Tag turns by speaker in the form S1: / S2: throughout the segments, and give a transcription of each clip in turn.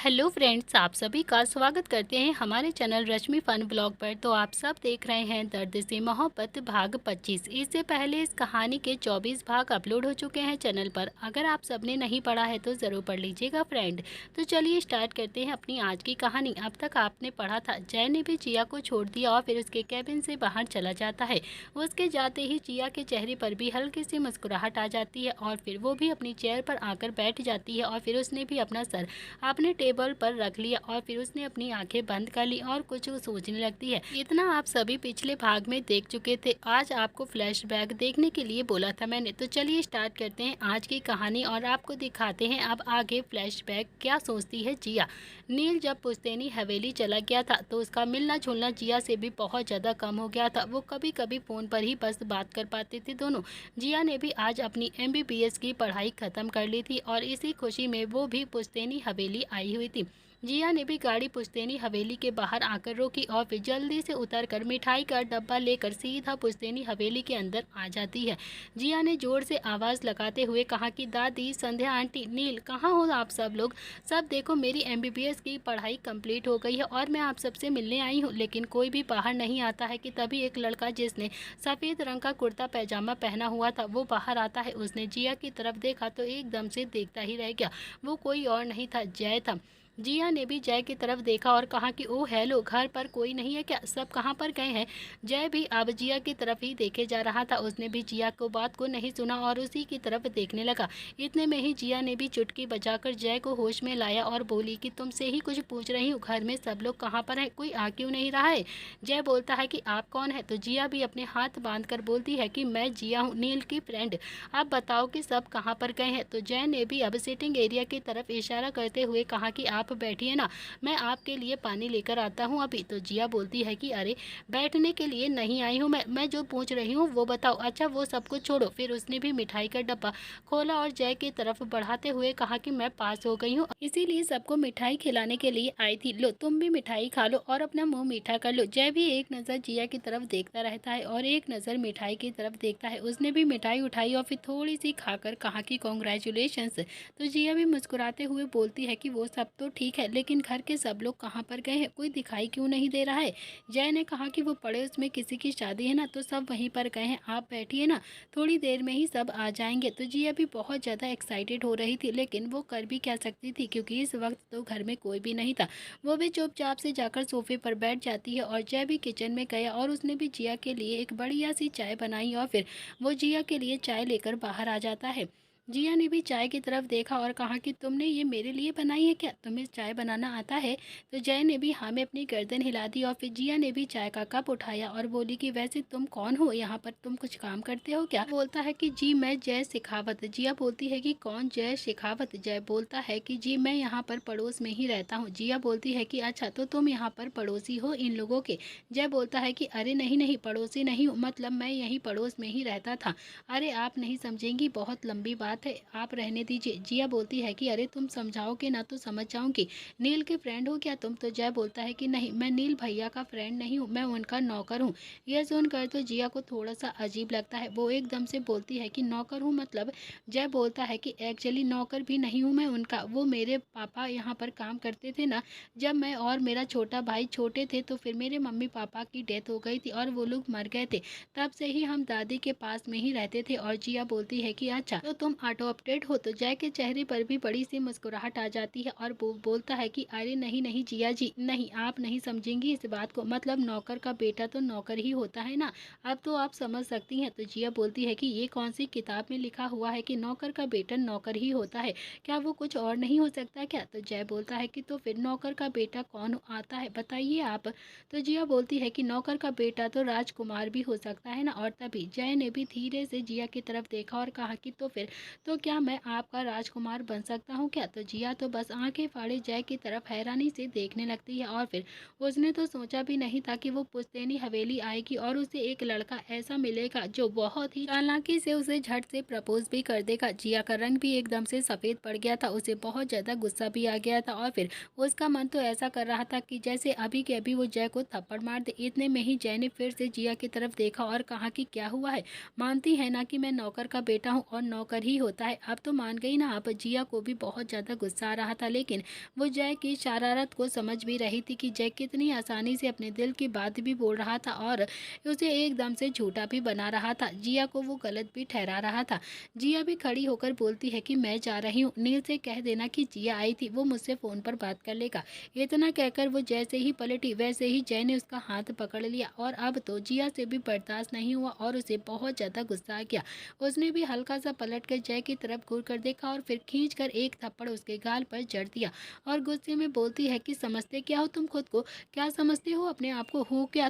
S1: Hello friends, आप सभी का स्वागत करते हैं हमारे चैनल रश्मि फन ब्लॉग पर। तो आप सब देख रहे हैं दर्द से मोहब्बत भाग 25। इससे पहले इस कहानी के 24 भाग अपलोड हो चुके हैं चैनल पर। अगर आप सबने नहीं पढ़ा है तो ज़रूर पढ़ लीजिएगा फ्रेंड। तो चलिए स्टार्ट करते हैं अपनी आज की कहानी। अब तक आपने पढ़ा था जय ने भी जिया को छोड़ दिया और फिर उसके कैबिन से बाहर चला जाता है। उसके जाते ही जिया के चेहरे पर भी हल्की सी मुस्कुराहट आ जाती है और फिर वो भी अपनी चेयर पर आकर बैठ जाती है और फिर उसने भी अपना सर आपने टेबल पर रख लिया और फिर उसने अपनी आंखें बंद कर ली और कुछ सोचने लगती है। इतना आप सभी पिछले भाग में देख चुके थे, आज आपको फ्लैशबैक देखने के लिए बोला था मैंने। तो चलिए स्टार्ट करते हैं आज की कहानी और आपको दिखाते हैं अब आगे फ्लैशबैक क्या सोचती है जिया। नील जब पुश्तैनी हवेली चला गया था तो उसका मिलना जुलना जिया से भी बहुत ज़्यादा कम हो गया था। वो कभी कभी फ़ोन पर ही बस बात कर पाते थे दोनों। जिया ने भी आज अपनी MBBS की पढ़ाई ख़त्म कर ली थी और इसी खुशी में वो भी पुश्तैनी हवेली आई हुई थी। जिया ने भी गाड़ी पुश्तैनी हवेली के बाहर आकर रोकी और फिर जल्दी से उतरकर मिठाई का डब्बा लेकर सीधा पुश्तैनी हवेली के अंदर आ जाती है। जिया ने जोर से आवाज़ लगाते हुए कहा कि दादी, संध्या आंटी, नील, कहाँ हो आप सब लोग? सब देखो, मेरी MBBS की पढ़ाई कंप्लीट हो गई है और मैं आप सबसे मिलने आई हूँ। लेकिन कोई भी बाहर नहीं आता है कि तभी एक लड़का जिसने सफ़ेद रंग का कुर्ता पैजामा पहना हुआ था वो बाहर आता है। उसने जिया की तरफ देखा तो एकदम से देखता ही रह गया। वो कोई और नहीं था, जय था। जिया ने भी जय की तरफ देखा और कहा कि ओह हेलो, घर पर कोई नहीं है क्या? सब कहाँ पर गए हैं? जय भी अब जिया की तरफ ही देखे जा रहा था। उसने भी जिया को बात को नहीं सुना और उसी की तरफ देखने लगा। इतने में ही जिया ने भी चुटकी बजाकर जय को होश में लाया और बोली कि तुमसे ही कुछ पूछ रही हूँ, घर में सब लोग कहाँ पर हैं? कोई आ क्यों नहीं रहा है? जय बोलता है कि आप कौन है? तो जिया भी अपने हाथ बांध कर बोलती है कि मैं जिया हूँ, नील की फ्रेंड। अब बताओ कि सब कहाँ पर गए हैं? तो जय ने भी अब सिटिंग एरिया की तरफ इशारा करते हुए कहा कि आप बैठिए ना, मैं आपके लिए पानी लेकर आता हूँ अभी। तो जिया बोलती है कि अरे, बैठने के लिए नहीं आई हूँ मैं जो पूछ रही हूँ वो बताओ। अच्छा, वो सब कुछ छोड़ो। फिर उसने भी मिठाई का डब्बा खोला और जय की तरफ बढ़ाते हुए कहा कि मैं पास हो गई हूँ, इसीलिए सबको मिठाई खिलाने के लिए आई थी। लो, तुम भी मिठाई खा लो और अपना मुंह मीठा कर लो। जय भी एक नज़र जिया की तरफ देखता रहता है और एक नज़र मिठाई की तरफ देखता है। उसने भी मिठाई उठाई और फिर थोड़ी सी खाकर कहा कि कॉन्ग्रेचुलेशंस। तो जिया भी मुस्कुराते हुए बोलती है कि वो सब तो ठीक है, लेकिन घर के सब लोग कहाँ पर गए हैं? कोई दिखाई क्यों नहीं दे रहा है? जय ने कहा कि वो पड़ोस में किसी की शादी है ना, तो सब वहीं पर गए हैं। आप बैठिए ना, थोड़ी देर में ही सब आ जाएंगे। तो जिया भी बहुत ज़्यादा एक्साइटेड हो रही थी, लेकिन वो कर भी क्या सकती थी क्योंकि इस वक्त तो घर में कोई भी नहीं था। वो भी चुपचाप से जाकर सोफे पर बैठ जाती है और जय भी किचन में गया और उसने भी जिया के लिए एक बढ़िया सी चाय बनाई और फिर वो जिया के लिए चाय लेकर बाहर आ जाता है। जिया ने भी चाय की तरफ देखा और कहा कि तुमने ये मेरे लिए बनाई है क्या? तुम्हें चाय बनाना आता है? तो जय ने भी हाँ में अपनी गर्दन हिला दी और फिर जिया ने भी चाय का कप उठाया और बोली कि वैसे तुम कौन हो? यहाँ पर तुम कुछ काम करते हो क्या? बोलता है कि जी मैं जय शेखावत। जिया बोलती है कि कौन जय शेखावत? जय बोलता है कि जी मैं यहाँ पर पड़ोस में ही रहता हूँ। जिया बोलती है कि अच्छा, तो तुम यहाँ पर पड़ोसी हो इन लोगों के? जय बोलता है कि अरे नहीं नहीं, पड़ोसी नहीं हूँ, मतलब मैं यहीं पड़ोस में ही रहता था। अरे आप नहीं समझेंगी, बहुत लंबी बात है, आप रहने दीजिए। जिया बोलती है कि अरे तुम समझाओगे ना तो समझ जाऊंगी। नील के फ्रेंड हो क्या तुम? तो जय बोलता है कि नहीं, मैं नील भैया का फ्रेंड नहीं हूँ, मैं उनका नौकर हूँ। यह सुनकर तो जिया को थोड़ा सा अजीब लगता है। वो एकदम से बोलती है कि नौकर हूँ मतलब? जय बोलता है कि एक्चुअली नौकर भी नहीं हूँ मैं उनका, वो मेरे पापा यहाँ पर काम करते थे ना। जब मैं और मेरा छोटा भाई छोटे थे तो फिर मेरे मम्मी पापा की डेथ हो गई थी और वो लोग मर गए थे। तब से ही हम दादी के पास में ही रहते थे। और जिया बोलती है कि अच्छा, तो तुम अडॉप्टेड हो? तो जय के चेहरे पर भी बड़ी सी मुस्कुराहट आ जाती है और वो बोलता है कि अरे नहीं नहीं जिया जी, नहीं, आप नहीं समझेंगी इस बात को, मतलब नौकर का बेटा तो नौकर ही होता है ना, अब तो आप समझ सकती हैं। तो जिया बोलती है कि ये कौन सी किताब में लिखा हुआ है कि नौकर का बेटा नौकर ही होता है? क्या वो कुछ और नहीं हो सकता क्या? तो जय बोलता है कि तो फिर नौकर का बेटा कौन आता है, बताइए आप। तो जिया बोलती है कि नौकर का बेटा तो राजकुमार भी हो सकता है ना। और तभी जय ने भी धीरे से जिया की तरफ देखा और कहा कि तो फिर, तो क्या मैं आपका राजकुमार बन सकता हूँ क्या? तो जिया तो बस आंखें फाड़े जय की तरफ हैरानी से देखने लगती है और फिर उसने तो सोचा भी नहीं था कि वो पुश्तैनी हवेली आएगी और उसे एक लड़का ऐसा मिलेगा जो बहुत ही चालाकी से उसे झट से प्रपोज भी कर देगा। जिया का रंग भी एकदम से सफ़ेद पड़ गया था, उसे बहुत ज़्यादा गुस्सा भी आ गया था और फिर उसका मन तो ऐसा कर रहा था कि जैसे अभी के अभी वो जय को थप्पड़ मार दे। इतने में ही जय ने फिर से जिया की तरफ देखा और कहा कि क्या हुआ है, मानती है ना कि मैं नौकर का बेटा हूँ और नौकर ही होता है। अब तो मान गई ना आप। जिया को भी बहुत ज़्यादा गुस्सा आ रहा था, लेकिन वो जय की शरारत को समझ भी रही थी कि जय कितनी आसानी से अपने दिल की बात भी बोल रहा था और उसे एकदम से झूठा भी बना रहा था। जिया को वो गलत भी ठहरा रहा था। जिया भी खड़ी होकर बोलती है कि मैं जा रही हूँ, नील से कह देना कि जिया आई थी, वो मुझसे फ़ोन पर बात कर लेगा। इतना कहकर वो जैसे ही पलटी वैसे ही जय ने उसका हाथ पकड़ लिया और अब तो जिया से भी बर्दाश्त नहीं हुआ और उसे बहुत ज़्यादा गुस्सा आ गया। उसने भी हल्का सा पलट कर जय की तरफ घूर कर देखा और फिर खींच कर एक थप्पड़ उसके गाल पर जड़ दिया और गुस्से में बोलती है कि समझते क्या हो तुम खुद को? क्या समझते हो अपने आप को? हो क्या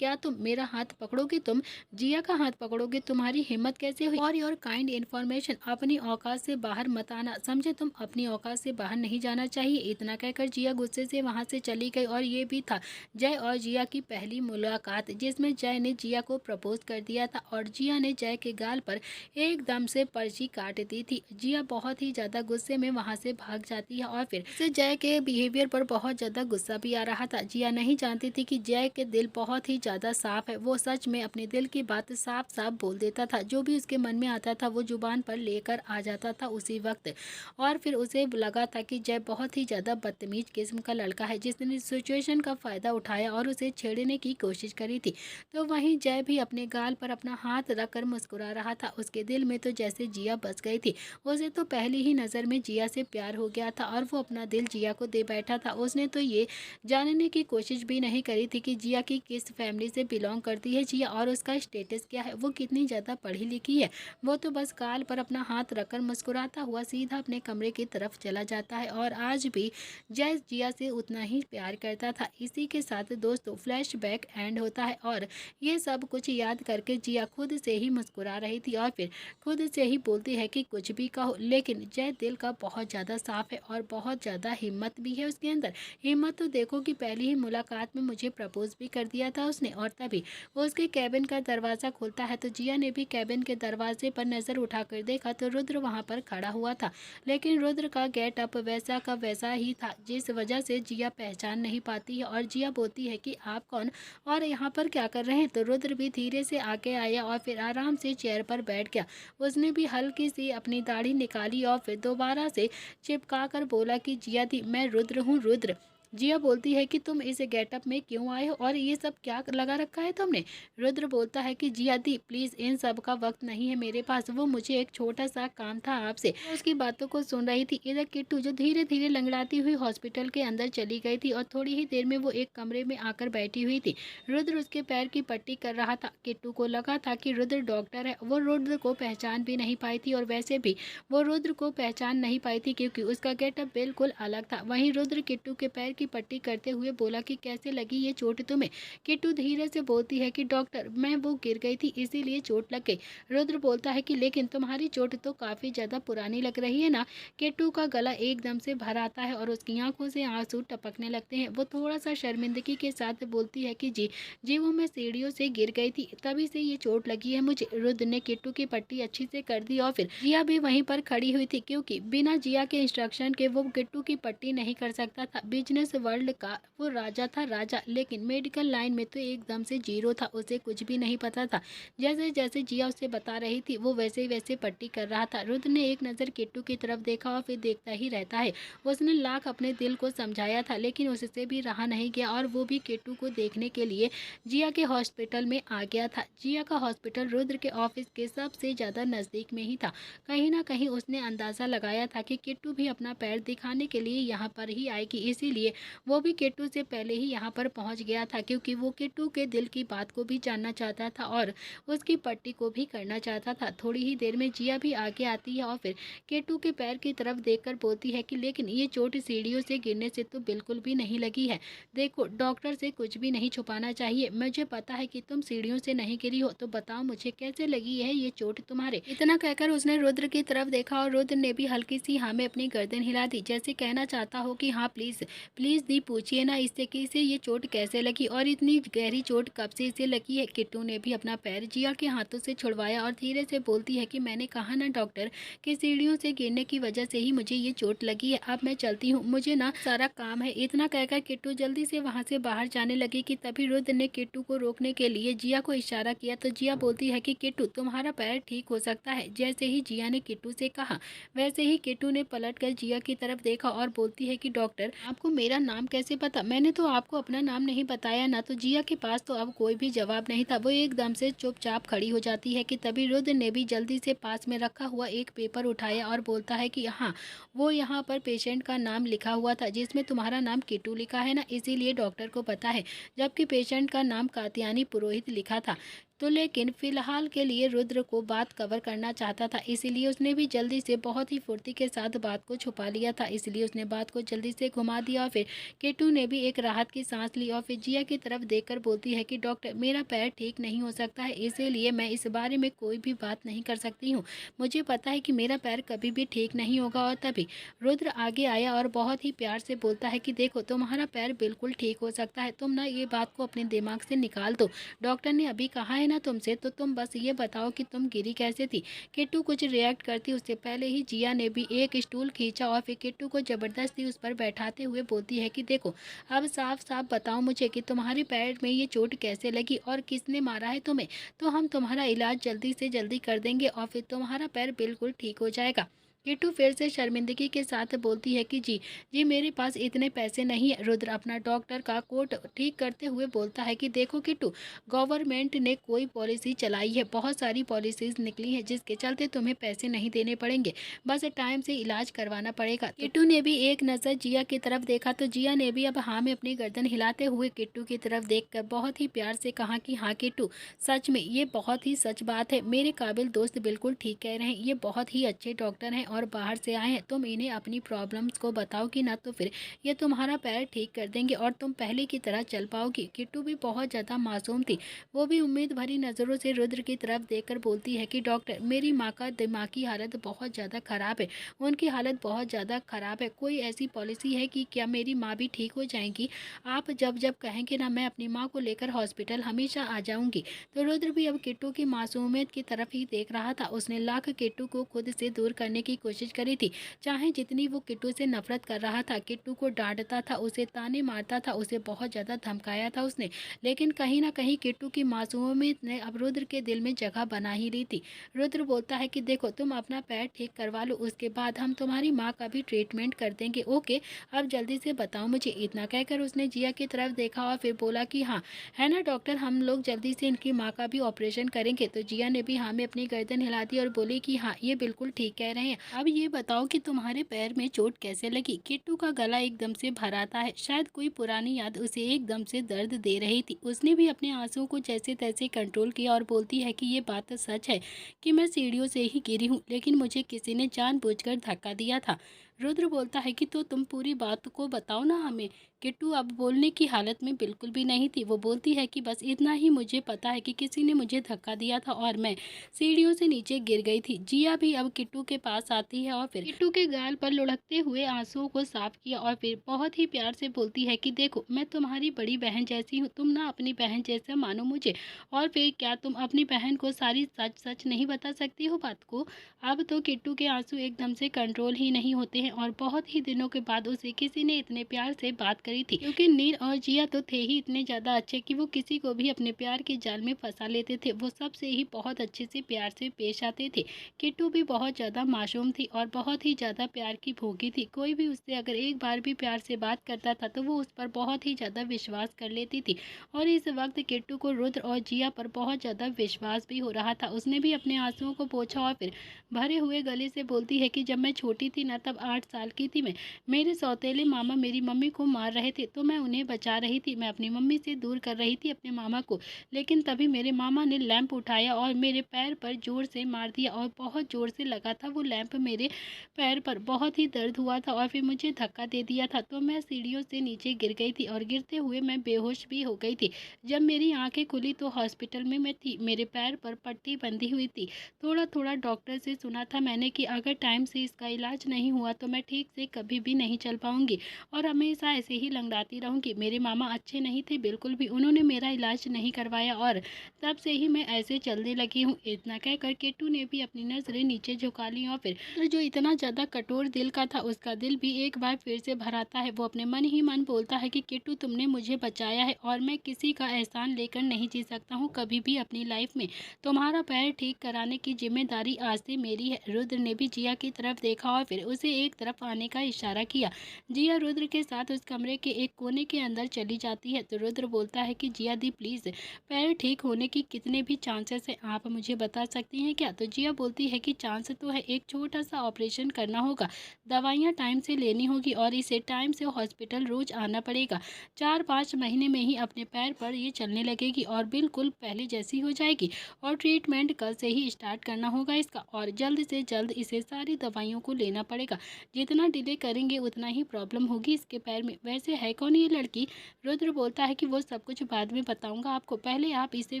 S1: तुम? मेरा हाथ पकड़ोगे तुम? जिया का हाथ पकड़ोगे? तुम्हारी हिम्मत कैसे हुई? और योर काइंड इन्फॉर्मेशन, अपनी औकात से बाहर मत आना, समझे तुम? अपनी औकात से बाहर नहीं जाना चाहिए। इतना कहकर जिया गुस्से से वहां से चली गई। और ये भी था जय और जिया की पहली मुलाकात, जिसमें जय ने जिया को प्रपोज कर दिया था और जिया ने जय के गाल पर एकदम से पर्ची काट दी थी। जिया बहुत ही ज्यादा गुस्से में वहां से भाग जाती है और फिर से जय के बिहेवियर पर बहुत ज्यादा गुस्सा भी आ रहा था। जिया नहीं जानती थी कि जय के दिल बहुत ही ज्यादा साफ है। वो सच में अपने दिल की बात साफ साफ बोल देता था। जो भी उसके मन में आता था वो जुबान पर लेकर आ जाता था उसी वक्त। और फिर उसे लगा था कि जय बहुत ही ज़्यादा बदतमीज किस्म का लड़का है, जिसने सिचुएशन का फ़ायदा उठाया और उसे छेड़ने की कोशिश करी थी। तो वहीं जय भी अपने गाल पर अपना हाथ रखकर मुस्कुरा रहा था। उसके दिल में तो जैसे जिया बस गई थी। उसे तो पहली ही नज़र में जिया से प्यार हो गया था और वो अपना दिल जिया को दे बैठा था। उसने तो ये जानने की कोशिश भी नहीं करी थी कि जिया की किस फैमिली से बिलोंग करती है जिया और उसका स्टेटस क्या है, वो कितनी ज़्यादा पढ़ी लिखी है। वो तो बस गाल पर अपना हाथ रखकर मुस्कुराता हुआ सीधा अपने कमरे की तरफ चला जाता है। और आज भी जय जिया से उतना ही प्यार करता था। इसी के साथ दोस्तों फ्लैशबैक एंड होता है और ये सब कुछ याद करके जिया खुद से ही मुस्कुरा रही थी और फिर खुद से ही बोलती है कि कुछ भी कहो, लेकिन जय दिल का बहुत ज़्यादा साफ है और बहुत ज़्यादा हिम्मत भी है उसके अंदर। हिम्मत तो देखो कि पहली ही मुलाकात में मुझे प्रपोज भी कर दिया था उसने। और तभी वो उसके कैबिन का दरवाज़ा खोलता है तो जिया ने भी कैबिन के दरवाजे पर नज़र उठाकर देखा तो रुद्र वहाँ पर खड़ा हुआ था। लेकिन रुद्र का गेट अप वैसा का वैसा ही था, जिस वजह से जिया पहचान नहीं पाती है। और जिया बोलती है कि आप कौन और यहाँ पर क्या कर रहे हैं? तो रुद्र भी धीरे से आके आया और फिर आराम से चेयर पर बैठ गया। उसने भी हल्की सी अपनी दाढ़ी निकाली और फिर दोबारा से चिपका कर बोला कि जिया दी, मैं रुद्र हूँ, रुद्र। जिया बोलती है कि तुम इस गेटअप में क्यों आए हो और ये सब क्या लगा रखा है तुमने? रुद्र बोलता है कि जिया दी प्लीज़, इन सब का वक्त नहीं है मेरे पास, वो मुझे एक छोटा सा काम था आपसे। मैं उसकी बातों को सुन रही थी। इधर किट्टू जो धीरे धीरे लंगड़ाती हुई हॉस्पिटल के अंदर चली गई थी और थोड़ी ही देर में वो एक कमरे में आकर बैठी हुई थी। रुद्र उसके पैर की पट्टी कर रहा था। किट्टू को लगा था कि रुद्र डॉक्टर है। वो रुद्र को पहचान भी नहीं पाई थी और वैसे भी वो रुद्र को पहचान नहीं पाई थी क्योंकि उसका गेटअप बिल्कुल अलग था। वहीं रुद्र किट्टू के पैर की पट्टी करते हुए बोला कि कैसे लगी ये चोट तुम्हें? किट्टू धीरे से बोलती है कि डॉक्टर मैं वो गिर गई थी इसीलिए चोट लग गई। रुद्र बोलता है कि लेकिन तुम्हारी चोट तो काफ़ी ज़्यादा पुरानी लग रही है ना। किट्टू का गला एकदम से भर आता है और उसकी आंखों से आंसू टपकने लगते हैं। वो थोड़ा सा शर्मिंदगी के साथ बोलती है कि जी वो मैं सीढ़ियों से गिर गई थी, तभी से ये चोट लगी है मुझे। रुद्र ने किट्टू की पट्टी अच्छी से कर दी और फिर जिया भी वहीं पर खड़ी हुई थी क्योंकि बिना जिया के इंस्ट्रक्शन के वो किट्टू की पट्टी नहीं कर सकता था। बिजनेस वर्ल्ड का वो राजा था राजा, लेकिन मेडिकल लाइन में तो एकदम से जीरो था, उसे कुछ भी नहीं पता था। जैसे जैसे जिया उसे बता रही थी वो वैसे ही वैसे पट्टी कर रहा था। रुद्र ने एक नज़र किट्टू की तरफ देखा और फिर देखता ही रहता है। उसने लाख अपने दिल को समझाया था लेकिन उससे भी रहा नहीं गया और वो भी किट्टू को देखने के लिए जिया के हॉस्पिटल में आ गया था। जिया का हॉस्पिटल रुद्र के ऑफिस के सबसे ज़्यादा नज़दीक में ही था। कहीं ना कहीं उसने अंदाज़ा लगाया था कि किट्टू भी अपना पैर दिखाने के लिए यहाँ पर ही आएगी, इसीलिए वो भी किट्टू से पहले ही यहाँ पर पहुँच गया था क्योंकि वो किट्टू के दिल की बात को भी जानना चाहता था और उसकी पट्टी को भी करना चाहता था। थोड़ी ही देर में जिया भी आगे आती है और फिर किट्टू के पैर की तरफ देखकर बोलती है कि लेकिन ये चोट सीढ़ियों से गिरने से तो बिल्कुल भी नहीं लगी है। देखो डॉक्टर से कुछ भी नहीं छुपाना चाहिए, मुझे पता है कि तुम सीढ़ियों से नहीं गिरी हो, तो बताओ मुझे कैसे लगी है ये चोट तुम्हारे? इतना कहकर उसने रुद्र की तरफ देखा और रुद्र ने भी हल्की सी हाँ में अपनी गर्दन हिला दी, जैसे कहना चाहता हो कि हाँ प्लीज़ प्लीज़ दी पूछिए ना इससे कि इसे ये चोट कैसे लगी और इतनी गहरी चोट कब से इसे लगी है। किट्टू ने भी अपना पैर जिया के हाथों से छुड़वाया और धीरे से बोलती है कि मैंने कहा ना डॉक्टर कि सीढ़ियों से गिरने की वजह से ही मुझे ये चोट लगी है। अब मैं चलती हूँ, मुझे ना सारा काम है। इतना कहकर किट्टू जल्दी से वहाँ से बाहर जाने लगी कि तभी रुद्र ने किट्टू को रोकने के लिए जिया को इशारा किया। तो जिया बोलती है कि किट्टू तुम्हारा पैर ठीक हो सकता है। जैसे ही जिया ने किट्टू से कहा वैसे ही किट्टू ने पलटकर जिया की तरफ देखा और बोलती है कि डॉक्टर आपको मेरा नाम कैसे पता? मैंने तो आपको अपना नाम नहीं बताया ना। तो जिया के पास तो अब कोई भी जवाब नहीं था। वो एकदम से चुपचाप खड़ी हो जाती है कि तभी रुद्र ने भी जल्दी से पास में रखा हुआ एक पेपर उठाया और बोलता है कि हाँ, वो यहाँ पर पेशेंट का नाम लिखा हुआ था जिसमें तुम्हारा नाम किट्टू लिखा है ना, इसीलिए डॉक्टर को पता है, जबकि पेशेंट का नाम कात्यायनी पुरोहित लिखा था। तो लेकिन फिलहाल के लिए रुद्र को बात कवर करना चाहता था, इसीलिए उसने भी जल्दी से बहुत ही फुर्ती के साथ बात को छुपा लिया था। इसलिए उसने बात को जल्दी से घुमा दिया और फिर किट्टू ने भी एक राहत की सांस ली और फिर जिया की तरफ देखकर बोलती है कि डॉक्टर मेरा पैर ठीक नहीं हो सकता है, इसीलिए मैं इस बारे में कोई भी बात नहीं कर सकती हूँ। मुझे पता है कि मेरा पैर कभी भी ठीक नहीं होगा। और तभी रुद्र आगे आया और बहुत ही प्यार से बोलता है कि देखो तुम्हारा पैर बिल्कुल ठीक हो सकता है, तुम ना ये बात को अपने दिमाग से निकाल दो। डॉक्टर ने अभी कहा है ना तुमसे, तो तुम बस ये बताओ कि तुम गिरी कैसे थी। किट्टू कुछ रिएक्ट करती उससे पहले ही जिया ने भी एक स्टूल खींचा और फिर किट्टू को जबरदस्ती उस पर बैठाते हुए बोलती है कि देखो अब साफ साफ बताओ मुझे कि तुम्हारे पैर में ये चोट कैसे लगी और किसने मारा है तुम्हें, तो हम तुम्हारा इलाज जल्दी से जल्दी कर देंगे और फिर तुम्हारा पैर बिल्कुल ठीक हो जाएगा। किट्टू फिर से शर्मिंदगी के साथ बोलती है कि जी मेरे पास इतने पैसे नहीं है। रुद्र अपना डॉक्टर का कोट ठीक करते हुए बोलता है कि देखो किट्टू, गवर्नमेंट ने कोई पॉलिसी चलाई है, बहुत सारी पॉलिसीज निकली हैं जिसके चलते तुम्हें पैसे नहीं देने पड़ेंगे, बस टाइम से इलाज करवाना पड़ेगा। किट्टू ने भी एक नज़र जिया की तरफ देखा तो जिया ने भी अब हाँ में अपनी गर्दन हिलाते हुए किट्टू की तरफ देखकर बहुत ही प्यार से कहा कि हाँ किट्टू, सच में ये बहुत ही सच बात है, मेरे काबिल दोस्त बिल्कुल ठीक कह रहे हैं, ये बहुत ही अच्छे डॉक्टर हैं और बाहर से आए हैं। तुम इन्हें अपनी प्रॉब्लम्स को बताओ कि ना, तो फिर ये तुम्हारा पैर ठीक कर देंगे और तुम पहले की तरह चल पाओगी। किट्टू भी बहुत ज़्यादा मासूम थी, वो भी उम्मीद भरी नज़रों से रुद्र की तरफ देखकर बोलती है कि डॉक्टर मेरी माँ का दिमागी हालत बहुत ज़्यादा ख़राब है, उनकी हालत बहुत ज़्यादा ख़राब है, कोई ऐसी पॉलिसी है कि क्या मेरी माँ भी ठीक हो जाएंगी? आप जब जब कहेंगे ना मैं अपनी माँ को लेकर हॉस्पिटल हमेशा आ जाऊँगी। तो रुद्र भी अब किट्टू की मासूमियत की तरफ ही देख रहा था। उसने लाख किट्टू को खुद से दूर करने की कोशिश करी थी, चाहे जितनी वो किट्टू से नफरत कर रहा था, किट्टू को डांटता था, उसे ताने मारता था, उसे बहुत ज़्यादा धमकाया था उसने, लेकिन कहीं ना कहीं किट्टू की मासूमियत ने अब रुद्र के दिल में जगह बना ही ली थी। रुद्र बोलता है कि देखो तुम अपना पैर ठीक करवा लो, उसके बाद हम तुम्हारी माँ का भी ट्रीटमेंट कर देंगे, ओके? अब जल्दी से बताओ मुझे। इतना कहकर उसने जिया की तरफ देखा और फिर बोला कि हाँ है ना डॉक्टर, हम लोग जल्दी से इनकी माँ का भी ऑपरेशन करेंगे। तो जिया ने भी हाँ में अपनी गर्दन हिला दी और बोली कि हाँ ये बिल्कुल ठीक कह रहे हैं। अब ये बताओ कि तुम्हारे पैर में चोट कैसे लगी? किट्टू का गला एकदम से भर आता है, शायद कोई पुरानी याद उसे एकदम से दर्द दे रही थी। उसने भी अपने आंसुओं को जैसे तैसे कंट्रोल किया और बोलती है कि ये बात सच है कि मैं सीढ़ियों से ही गिरी हूँ, लेकिन मुझे किसी ने जानबूझकर धक्का दिया था। रुद्र बोलता है कि तो तुम पूरी बात को बताओ ना हमें। किट्टू अब बोलने की हालत में बिल्कुल भी नहीं थी। वो बोलती है कि बस इतना ही मुझे पता है कि किसी ने मुझे धक्का दिया था और मैं सीढ़ियों से नीचे गिर गई थी। जिया भी अब किट्टू के पास आती है और फिर किट्टू के गाल पर लुढ़कते हुए आंसुओं को साफ किया और फिर बहुत ही प्यार से बोलती है कि देखो मैं तुम्हारी बड़ी बहन जैसी हूँ, तुम ना अपनी बहन जैसा मानो मुझे। और फिर क्या तुम अपनी बहन को सारी सच सच नहीं बता सकती हो बात को? अब तो किट्टू के आंसू एकदम से कंट्रोल ही नहीं होते हैं और बहुत ही दिनों के बाद उसे किसी ने इतने प्यार से बात करी थी, क्योंकि नीर और जिया तो थे ही इतने ज़्यादा अच्छे कि वो किसी को भी अपने प्यार के जाल में फंसा लेते थे। वो सबसे ही बहुत अच्छे से प्यार से पेश आते थे। किट्टू भी बहुत ज़्यादा मासूम थी और बहुत ही ज़्यादा प्यार की भोगी थी। कोई भी उससे अगर एक बार भी प्यार से बात करता था तो वो उस पर बहुत ही ज़्यादा विश्वास कर लेती थी। और इस वक्त किट्टू को रुद्र और जिया पर बहुत ज़्यादा विश्वास भी हो रहा था। उसने भी अपने आंसुओं को पोंछा और फिर भरे हुए गले से बोलती है कि जब मैं छोटी थी ना, तब 8 साल की थी मैं, मेरे सौतेले मामा मेरी मम्मी को मार रहे थे तो मैं उन्हें बचा रही थी। मैं अपनी मम्मी से दूर कर रही थी अपने मामा को, लेकिन तभी मेरे मामा ने लैंप उठाया और मेरे पैर पर जोर से मार दिया और बहुत जोर से लगा था वो लैंप मेरे पैर पर। बहुत ही दर्द हुआ था और फिर मुझे धक्का दे दिया था तो मैं सीढ़ियों से नीचे गिर गई थी और गिरते हुए मैं बेहोश भी हो गई थी। जब मेरी आंखें खुली तो हॉस्पिटल में मैं थी, मेरे पैर पर पट्टी बंधी हुई थी। थोड़ा थोड़ा डॉक्टर से सुना था मैंने कि अगर टाइम से इसका इलाज नहीं हुआ तो मैं ठीक से कभी भी नहीं चल पाऊंगी और हमेशा ऐसे ही लंगड़ाती रहूंगी। मेरे मामा अच्छे नहीं थे बिल्कुल भी, उन्होंने मेरा इलाज नहीं करवाया और तब से ही मैं ऐसे चलने लगी हूँ। इतना कहकर किट्टू ने भी अपनी नजरें नीचे झुका ली और फिर जो इतना ज्यादा कठोर दिल का था उसका दिल भी एक बार फिर से भर आता है। वो अपने मन ही मन बोलता है कि किट्टू तुमने मुझे बचाया है और मैं किसी का एहसान लेकर नहीं जी सकता हूँ कभी भी अपनी लाइफ में। तुम्हारा पैर ठीक कराने की जिम्मेदारी आज से मेरी है। रुद्र ने भी जिया की तरफ देखा और फिर उसे एक तरफ आने का इशारा किया। जिया रुद्र के साथ उस कमरे के एक कोने के अंदर चली जाती है तो रुद्र बोलता है कि जिया दी प्लीज, पैर ठीक होने की कितने भी चांसेस है, आप मुझे बता सकती हैं क्या? तो जिया बोलती है कि चांस तो है, एक छोटा सा ऑपरेशन करना होगा, दवाइयाँ टाइम से लेनी होगी और इसे टाइम से हॉस्पिटल रोज आना पड़ेगा। 4-5 महीने में ही अपने पैर पर ये चलने लगेगी और बिल्कुल पहले जैसी हो जाएगी और ट्रीटमेंट कल से ही स्टार्ट करना होगा इसका और जल्द से जल्द इसे सारी दवाइयों को लेना पड़ेगा। जितना डिले करेंगे उतना ही प्रॉब्लम होगी इसके पैर में। वैसे है कौन ये लड़की? रुद्र बोलता है कि वो सब कुछ बाद में बताऊंगा आपको, पहले आप इसे